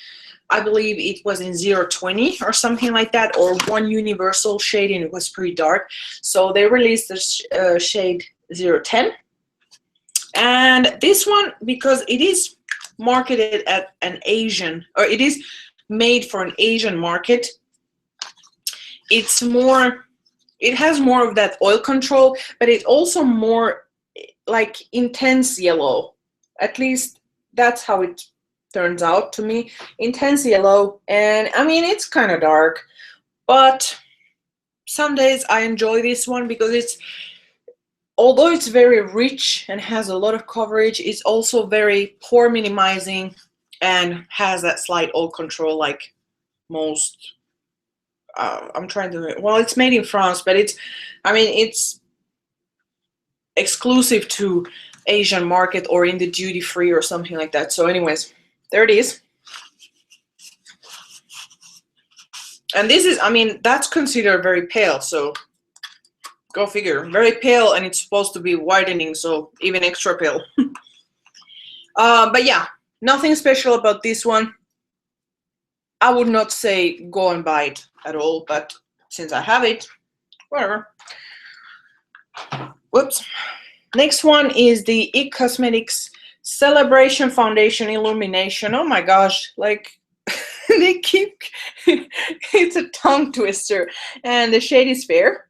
I believe it was in 020 or something like that, or one universal shade, and it was pretty dark. So they released the shade 010. And this one, because it is marketed at an Asian, or it is made for an Asian market, it's more, it has more of that oil control, but it's also more like intense yellow. At least that's how it turns out to me. Intense yellow. And I mean, it's kind of dark, but some days I enjoy this one because it's, although it's very rich and has a lot of coverage, it's also very pore minimizing and has that slight oil control like most. I'm trying to, well, it's made in France, but it's, I mean, it's exclusive to Asian market or in the duty free or something like that. So anyways, there it is. And this is, I mean, that's considered very pale, so go figure. Very pale, and it's supposed to be whitening, so even extra pale. But yeah, nothing special about this one. I would not say go and buy it at all, but since I have it, whatever. Whoops. Next one is the IT Cosmetics Celebration Foundation Illumination. Oh my gosh, like they keep, it's a tongue twister, and the shade is Fair.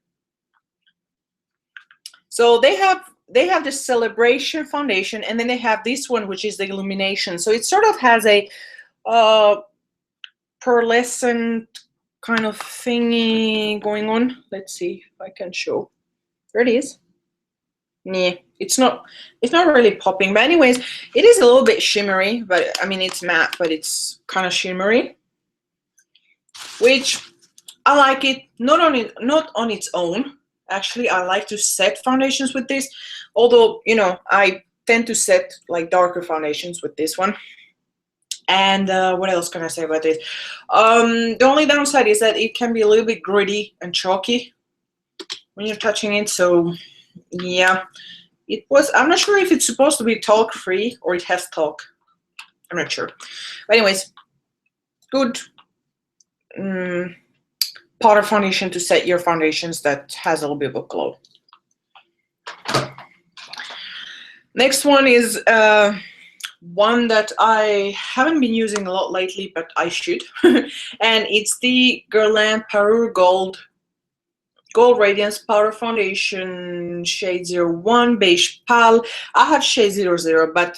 So they have the Celebration Foundation, and then they have this one, which is the Illumination. So it sort of has a pearlescent kind of thingy going on. Let's see if I can show. There it is. Yeah, it's not really popping, but anyways, it is a little bit shimmery. But I mean, it's matte, but it's kind of shimmery, which I like it. Not on its own. Actually, I like to set foundations with this, although, you know, I tend to set like darker foundations with this one. And what else can I say about this? The only downside is that it can be a little bit gritty and chalky when you're touching it. So yeah, it was, I'm not sure if it's supposed to be talc free or it has talc. I'm not sure. But anyways, good powder foundation to set your foundations that has a little bit of a glow. Next one is one that I haven't been using a lot lately, but I should. And it's the Guerlain Parure Gold Radiance Powder Foundation, shade 01, Beige Pale. I have shade 00, but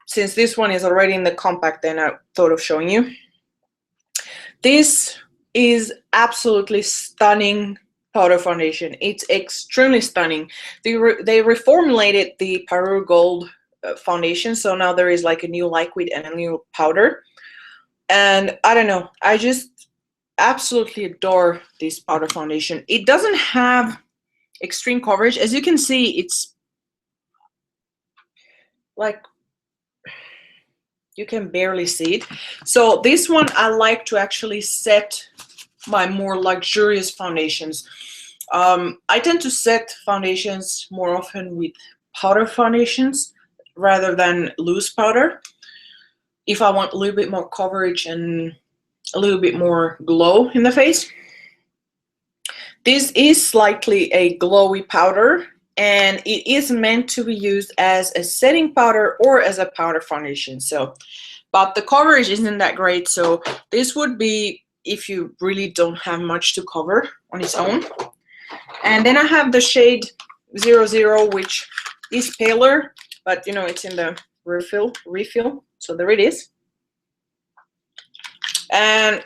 since this one is already in the compact, then I thought of showing you. This is absolutely stunning powder foundation. It's extremely stunning. They reformulated the Parure Gold foundation, so now there is like a new liquid and a new powder. And I don't know, I just absolutely adore this powder foundation. It doesn't have extreme coverage. As you can see, it's like you can barely see it. So this one I like to actually set my more luxurious foundations. I tend to set foundations more often with powder foundations rather than loose powder if I want a little bit more coverage and a little bit more glow in the face. This is slightly a glowy powder, and it is meant to be used as a setting powder or as a powder foundation. So, but the coverage isn't that great, so this would be if you really don't have much to cover on its own. And then I have the shade 00, which is paler, but you know, it's in the refill. So there it is. And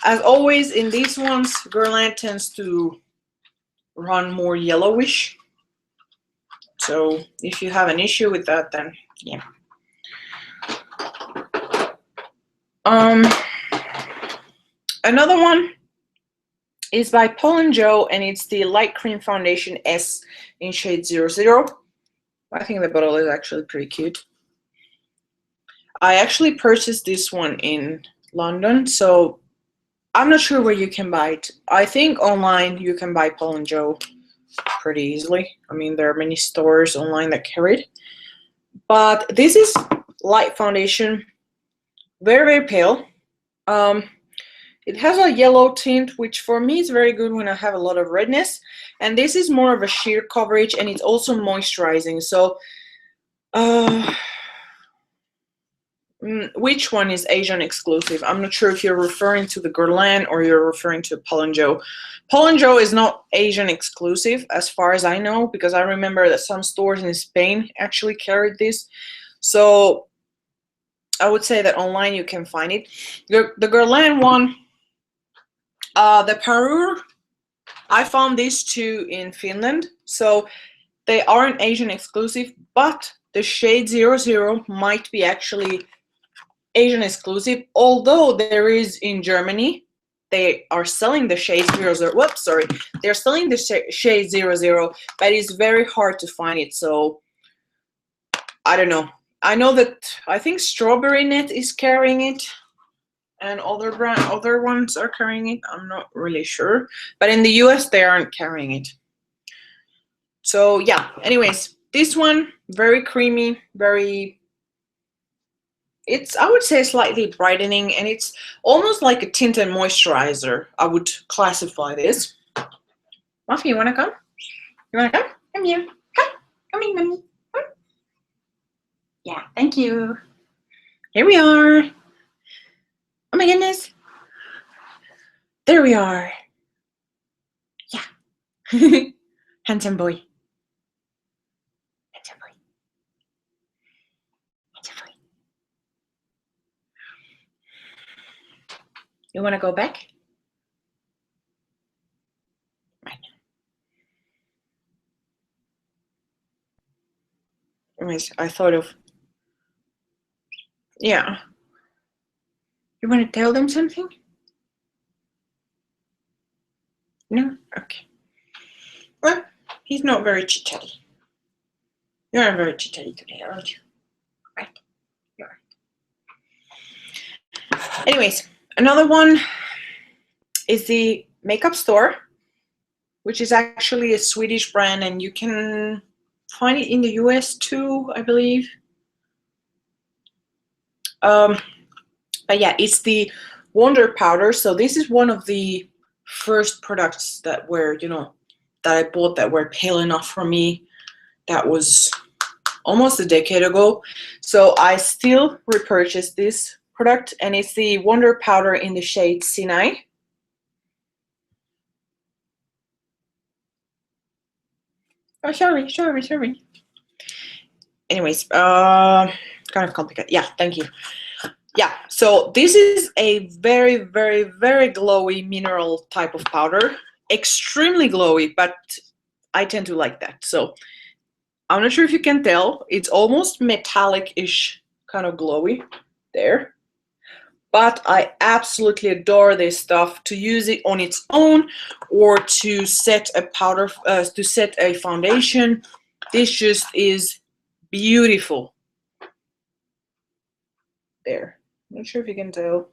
as always in these ones, Guerlain tends to run more yellowish. So if you have an issue with that, then yeah. Another one is by Paul & Joe, and it's the Light Cream Foundation S in shade 00. I think the bottle is actually pretty cute. I actually purchased this one in London, so I'm not sure where you can buy it. I think online you can buy Paul & Joe pretty easily. I mean, there are many stores online that carry it. But this is light foundation, very, very pale. It has a yellow tint, which for me is very good when I have a lot of redness. And this is more of a sheer coverage, and it's also moisturizing. So, which one is Asian exclusive? I'm not sure if you're referring to the Guerlain or you're referring to Paul & Joe. Paul & Joe is not Asian exclusive as far as I know, because I remember that some stores in Spain actually carried this. So I would say that online you can find it. The Guerlain one, the Parure, I found these two in Finland. So they aren't Asian exclusive, but the shade 00 might be actually Asian exclusive, although there is in Germany. They are selling the shade 00. Whoops, sorry. They're selling the shade 00, but it's very hard to find it. So I don't know. I know that I think Strawberry Net is carrying it, and other ones are carrying it. I'm not really sure, but in the US they aren't carrying it. So yeah. Anyways, this one very creamy, very. It's, I would say, slightly brightening, and it's almost like a tinted moisturizer. I would classify this. Muffy, you wanna come? You wanna come? Come here. Come here, mommy. Come. Yeah, thank you. Here we are. Oh my goodness. There we are. Yeah. Handsome boy. Handsome boy. Handsome boy. You want to go back? Right. Anyways, I thought of. Yeah. You want to tell them something? No? Okay. Well, he's not very chit-chatty. You're not very chit-chatty today, aren't you? Right? You are. Anyways, another one is the Makeup Store, which is actually a Swedish brand, and you can find it in the US too, I believe. But yeah, it's the Wonder Powder. So this is one of the first products that were, you know, that I bought that were pale enough for me. That was almost a decade ago. So I still repurchased this product, and it's the Wonder Powder in the shade Sinai. Oh, sorry. Anyways, kind of complicated. Yeah, thank you. Yeah, so this is a very, very, very glowy mineral type of powder. Extremely glowy, but I tend to like that. So I'm not sure if you can tell. It's almost metallic-ish kind of glowy there. But I absolutely adore this stuff, to use it on its own or to set a powder, to set a foundation. This just is beautiful. There. Not sure if you can tell.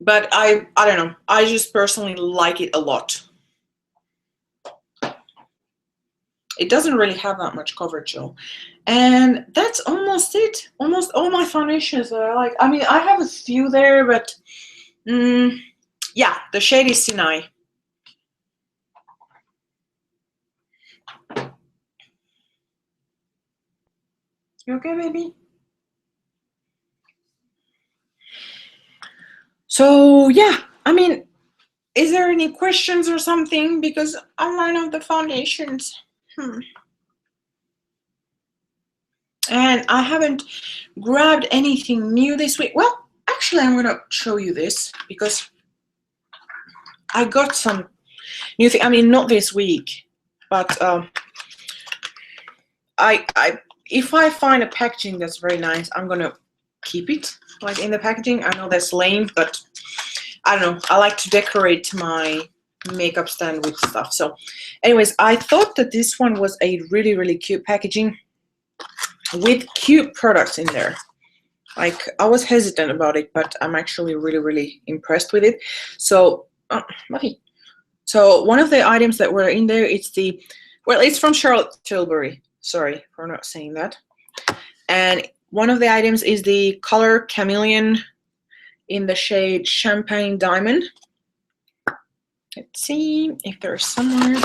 But I don't know. I just personally like it a lot. It doesn't really have that much coverage though. And that's almost it. Almost all my foundations that I like. I mean, I have a few there, but yeah, the shade is Sinai. You okay, baby? So yeah, I mean, is there any questions or something? Because I'm running out of the foundations. And I haven't grabbed anything new this week. Well, actually, I'm gonna show you this because I got some new thing. I mean, not this week, but if I find a packaging that's very nice, I'm gonna keep it like in the packaging. I know that's lame, but I don't know. I like to decorate my makeup stand with stuff. So, anyways, I thought that this one was a really, really cute packaging with cute products in there. Like, I was hesitant about it, but I'm actually really, really impressed with it. So, Muffy. So one of the items that were in there, it's from Charlotte Tilbury. Sorry for not saying that. And one of the items is the color Chameleon in the shade Champagne Diamond. Let's see if there's somewhere.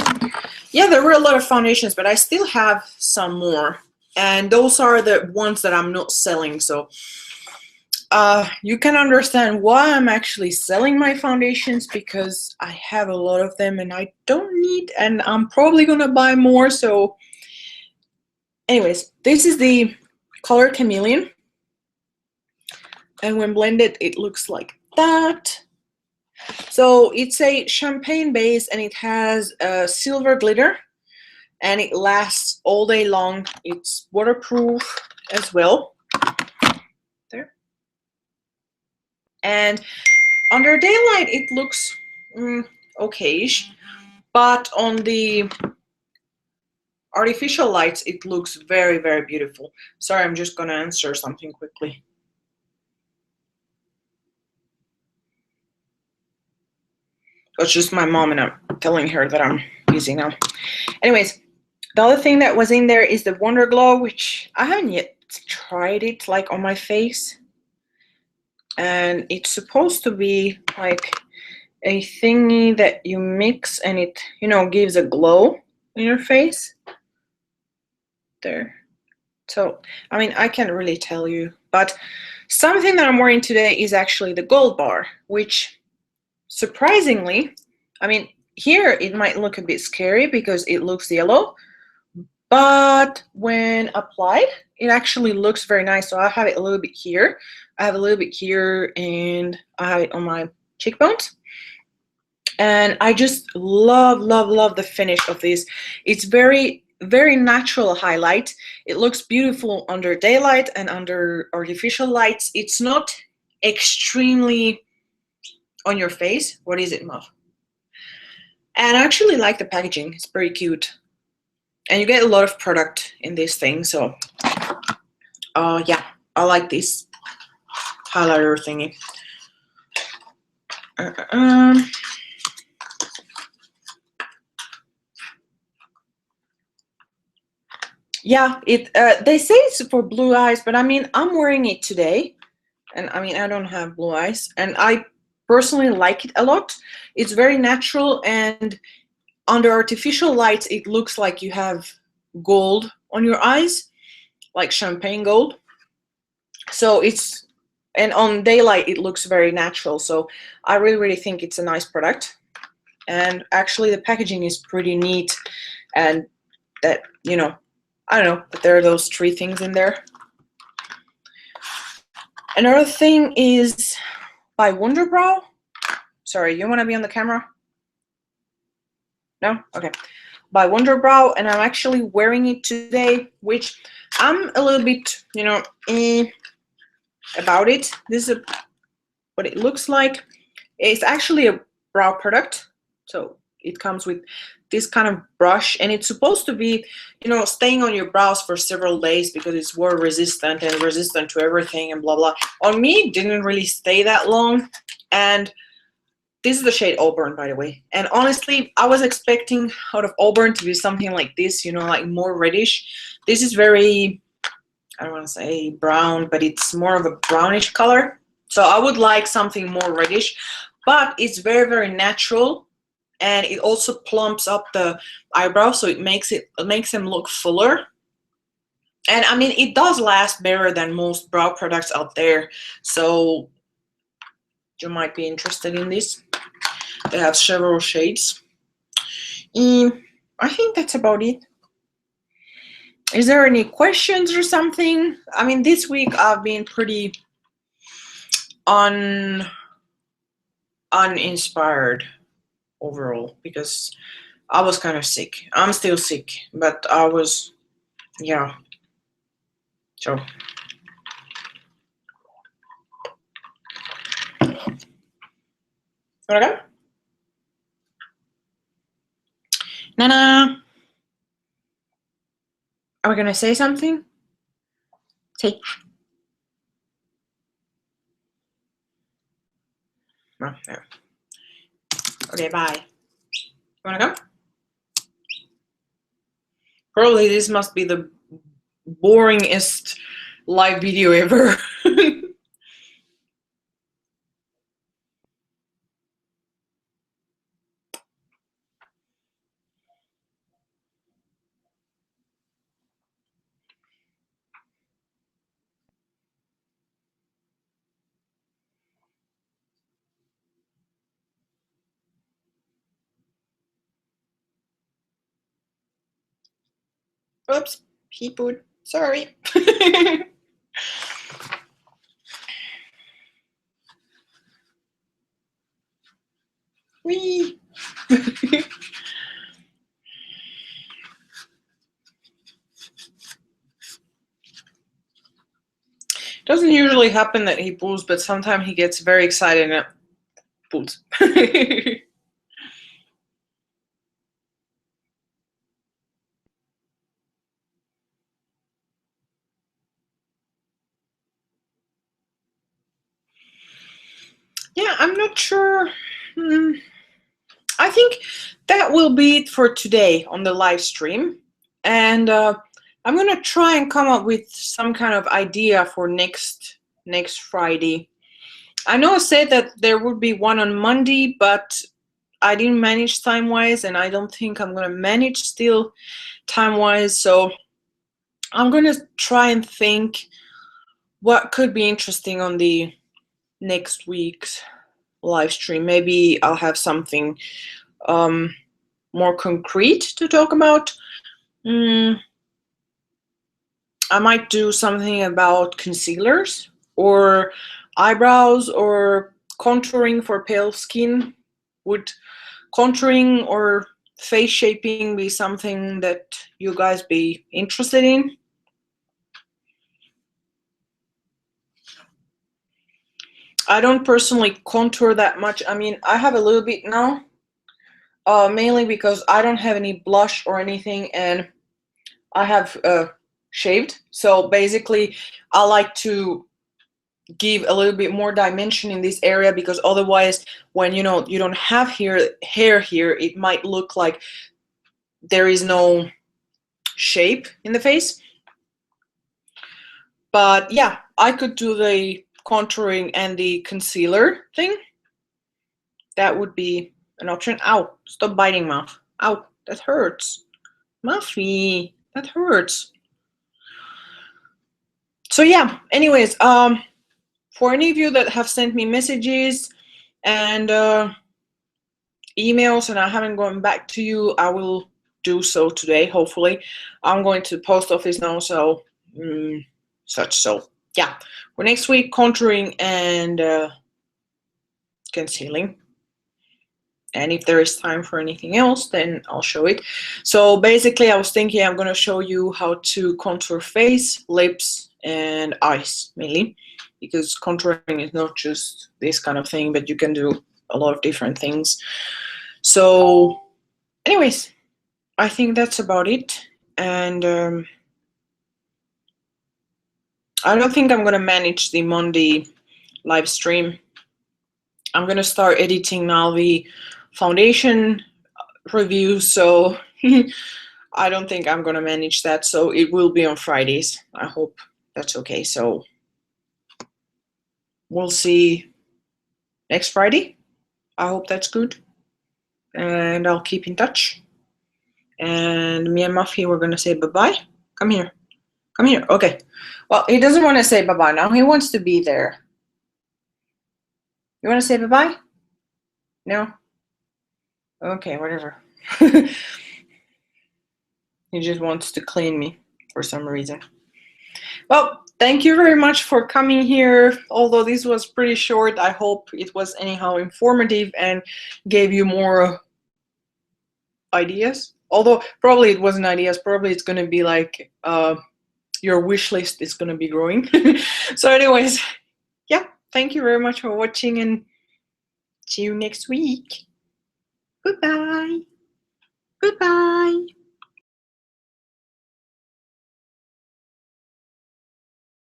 Yeah, there were a lot of foundations, but I still have some more. And those are the ones that I'm not selling. So you can understand why I'm actually selling my foundations, because I have a lot of them and I don't need, and I'm probably gonna buy more. So anyways, this is the color Chameleon. And when blended, it looks like that. So it's a champagne base and it has a silver glitter and it lasts all day long. It's waterproof as well. There. And under daylight, it looks okay-ish, but on the artificial lights, it looks very, very beautiful. Sorry, I'm just gonna answer something quickly. It's just my mom and I'm telling her that I'm busy now. Anyways, the other thing that was in there is the Wonder Glow, which I haven't yet tried it like on my face. And it's supposed to be like a thingy that you mix and it, you know, gives a glow in your face. There. So, I mean, I can't really tell you, but something that I'm wearing today is actually the gold bar, which surprisingly, I mean, here it might look a bit scary because it looks yellow, but when applied, it actually looks very nice. So I have it a little bit here, I have a little bit here, and I have it on my cheekbones. And I just love, love, love the finish of this. It's very, very natural highlight. It looks beautiful under daylight and under artificial lights. It's not extremely on your face. What is it, Muff? And I actually like the packaging. It's very cute. And you get a lot of product in this thing. So, yeah, I like this highlighter thingy. Yeah, they say it's for blue eyes, but I mean, I'm wearing it today, and I mean, I don't have blue eyes, and I personally like it a lot. It's very natural, and under artificial lights, it looks like you have gold on your eyes, like champagne gold. So it's, and on daylight, it looks very natural. So I really, really think it's a nice product. And actually, the packaging is pretty neat, and that, you know, I don't know, but there are those 3 things in there. Another thing is by Wonderbrow. Sorry, you want to be on the camera? No? Okay. By Wonderbrow, and I'm actually wearing it today, which I'm a little bit, you know, about it. This is what it looks like. It's actually a brow product, so it comes with this kind of brush, and it's supposed to be, you know, staying on your brows for several days because it's water resistant and resistant to everything and blah blah. On me, it didn't really stay that long, and this is the shade Auburn, by the way. And honestly, I was expecting out of Auburn to be something like this, you know, like more reddish. This is very, I don't want to say brown, but it's more of a brownish color. So I would like something more reddish, but it's very, very natural. and it also plumps up the eyebrows, so it makes them look fuller. And I mean, it does last better than most brow products out there, so you might be interested in this. They have several shades. I think that's about it. Is there any questions or something? I mean, this week I've been pretty uninspired overall because I was kind of sick. I'm still sick, but I was, yeah. So. Okay. Nana, are we gonna say something? Say. No, no. Okay, bye. You wanna come? Probably this must be the boringest live video ever. Oops, he pooed. Sorry. Wee. Doesn't usually happen that he poos, but sometimes he gets very excited and poos. Yeah, I'm not sure. I think that will be it for today on the live stream. And I'm going to try and come up with some kind of idea for next Friday. I know I said that there would be one on Monday, but I didn't manage time-wise, and I don't think I'm going to manage still time-wise. So I'm going to try and think what could be interesting on the next week's live stream. Maybe I'll have something more concrete to talk about. I might do something about concealers or eyebrows or contouring for pale skin. Would contouring or face shaping be something that you guys be interested in? I don't personally contour that much. I mean, I have a little bit now, mainly because I don't have any blush or anything, and I have shaved. So basically, I like to give a little bit more dimension in this area, because otherwise, when you don't have hair here, it might look like there is no shape in the face. But yeah, I could do the contouring and the concealer thing. That would be an option. Ow, stop biting, mouth. Ow, that hurts. Muffy, that hurts. So yeah, anyways, for any of you that have sent me messages and emails and I haven't gone back to you, I will do so today, hopefully. I'm going to the post office now, so so yeah, for next week, contouring and concealing. And if there is time for anything else, then I'll show it. So basically, I was thinking I'm going to show you how to contour face, lips, and eyes, mainly. Because contouring is not just this kind of thing, but you can do a lot of different things. So anyways, I think that's about it. And I don't think I'm going to manage the Monday live stream. I'm going to start editing now the foundation review, so I don't think I'm going to manage that. So it will be on Fridays. I hope that's okay. So we'll see next Friday. I hope that's good. and I'll keep in touch. And me and Muffy, we're gonna say bye-bye. Come here. Come here. Okay. Well, he doesn't want to say bye-bye now. He wants to be there. You want to say bye-bye? No? Okay, whatever. He just wants to clean me for some reason. Well, thank you very much for coming here. Although this was pretty short, I hope it was anyhow informative and gave you more ideas. Although probably it wasn't ideas, probably it's going to be like your wish list is going to be growing. So anyways, yeah, thank you very much for watching and see you next week. Goodbye. Goodbye.